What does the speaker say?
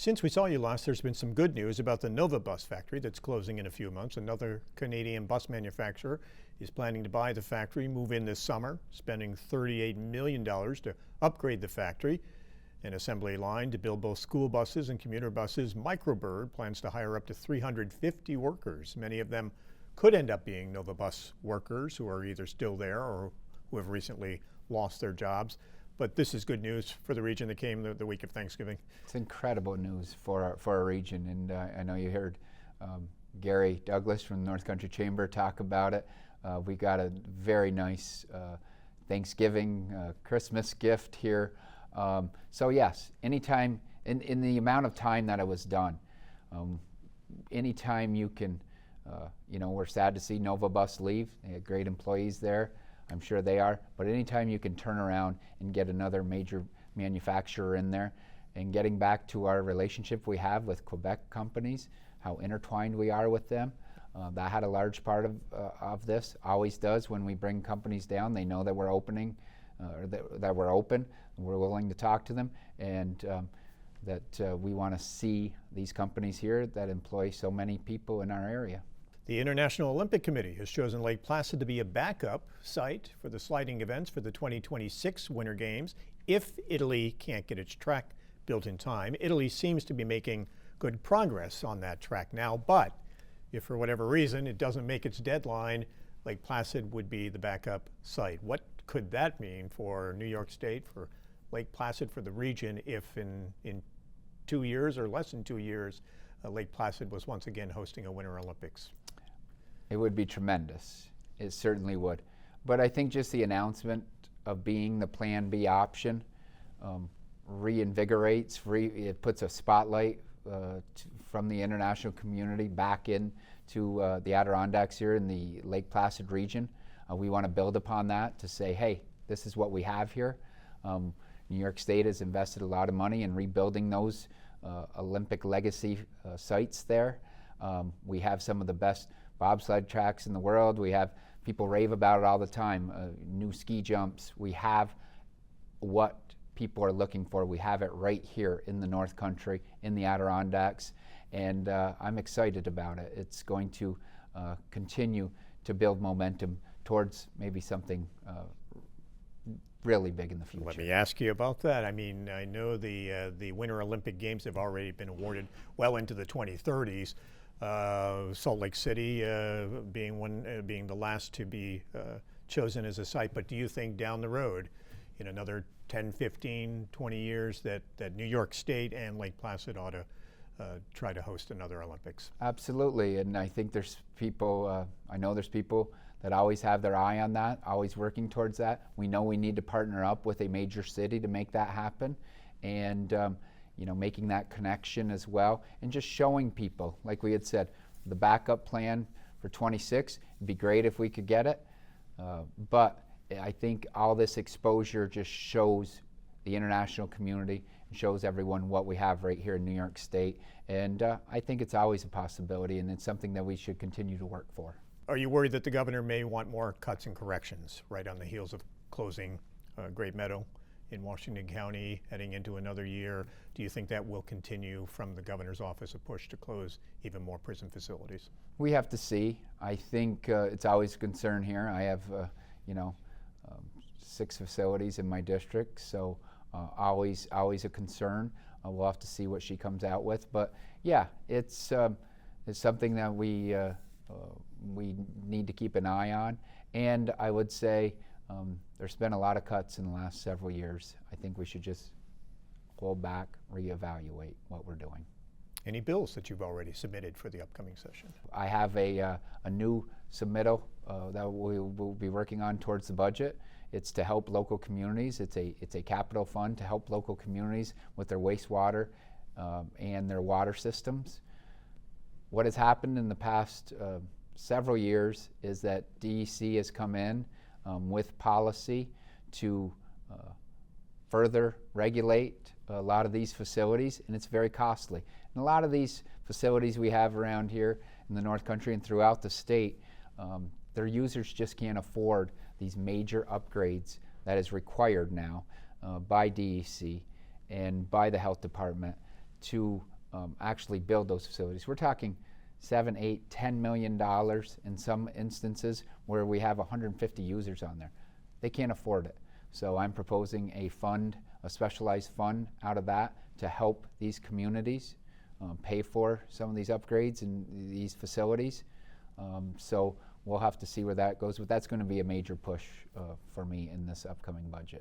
Since we saw you last, there's been some good news about the Nova Bus factory that's closing in a few months. Another Canadian bus manufacturer is planning to buy the factory, move in this summer, spending $38 million to upgrade the factory. An assembly line to build both school buses and commuter buses. Microbird plans to hire up to 350 workers. Many of them could end up being Nova Bus workers who are either still there or who have recently lost their jobs. But this is good news for the region that came the week of Thanksgiving. It's incredible news for our region, and I know you heard Gary Douglas from the North Country Chamber talk about it. We got a very nice Thanksgiving, Christmas gift here. So yes, anytime, in the amount of time that it was done, anytime you can, we're sad to see Nova Bus leave. They had great employees there. I'm sure they are, but anytime you can turn around and get another major manufacturer in there, and getting back to our relationship we have with Quebec companies, how intertwined we are with them, that had a large part of this, always does when we bring companies down. They know that we're opening, that we're open, and we're willing to talk to them, and that we want to see these companies here that employ so many people in our area. The International Olympic Committee has chosen Lake Placid to be a backup site for the sliding events for the 2026 Winter Games if Italy can't get its track built in time. Italy seems to be making good progress on that track now, but if for whatever reason it doesn't make its deadline, Lake Placid would be the backup site. What could that mean for New York State, for Lake Placid, for the region, if in 2 years or less than 2 years, Lake Placid was once again hosting a Winter Olympics? It would be tremendous. It certainly would. But I think just the announcement of being the Plan B option reinvigorates, it puts a spotlight from the international community back into the Adirondacks here in the Lake Placid region. We want to build upon that to say, hey, this is what we have here. New York State has invested a lot of money in rebuilding those Olympic legacy sites there. We have some of the best bobsled tracks in the world. We have people rave about it all the time. New ski jumps. We have what people are looking for. We have it right here in the North Country, in the Adirondacks, and I'm excited about it. It's going to continue to build momentum towards maybe something really big in the future. Let me ask you about that. I mean, I know the Winter Olympic Games have already been awarded well into the 2030s. Salt Lake City being the last to be chosen as a site. But do you think down the road, in another 10, 15, 20 years, that New York State and Lake Placid ought to try to host another Olympics? Absolutely, and I think there's people, I know there's people that always have their eye on that, always working towards that. We know we need to partner up with a major city to make that happen, and making that connection as well, and just showing people, like we had said, the backup plan for 26, it'd be great if we could get it, but I think all this exposure just shows the international community and shows everyone what we have right here in New York State, and I think it's always a possibility, and it's something that we should continue to work for. Are you worried that the governor may want more cuts and corrections right on the heels of closing Great Meadow in Washington County, heading into another year? Do you think that will continue from the governor's office, a push to close even more prison facilities? We have to see. I think it's always a concern here. I have, 6 facilities in my district, so always a concern. We'll have to see what she comes out with, but yeah, it's something that we need to keep an eye on, and I would say there's been a lot of cuts in the last several years. I think we should just hold back, reevaluate what we're doing. Any bills that you've already submitted for the upcoming session? I have a new submittal that we will be working on towards the budget. It's to help local communities. It's a capital fund to help local communities with their wastewater and their water systems. What has happened in the past several years is that DEC has come in with policy to further regulate a lot of these facilities, and it's very costly. And a lot of these facilities we have around here in the North Country and throughout the state, their users just can't afford these major upgrades that is required now by DEC and by the health department to actually build those facilities. We're talking $7, $8, $10 million in some instances where we have 150 users on there. They can't afford it. So I'm proposing a fund, a specialized fund out of that to help these communities pay for some of these upgrades in these facilities. So we'll have to see where that goes, but that's going to be a major push for me in this upcoming budget.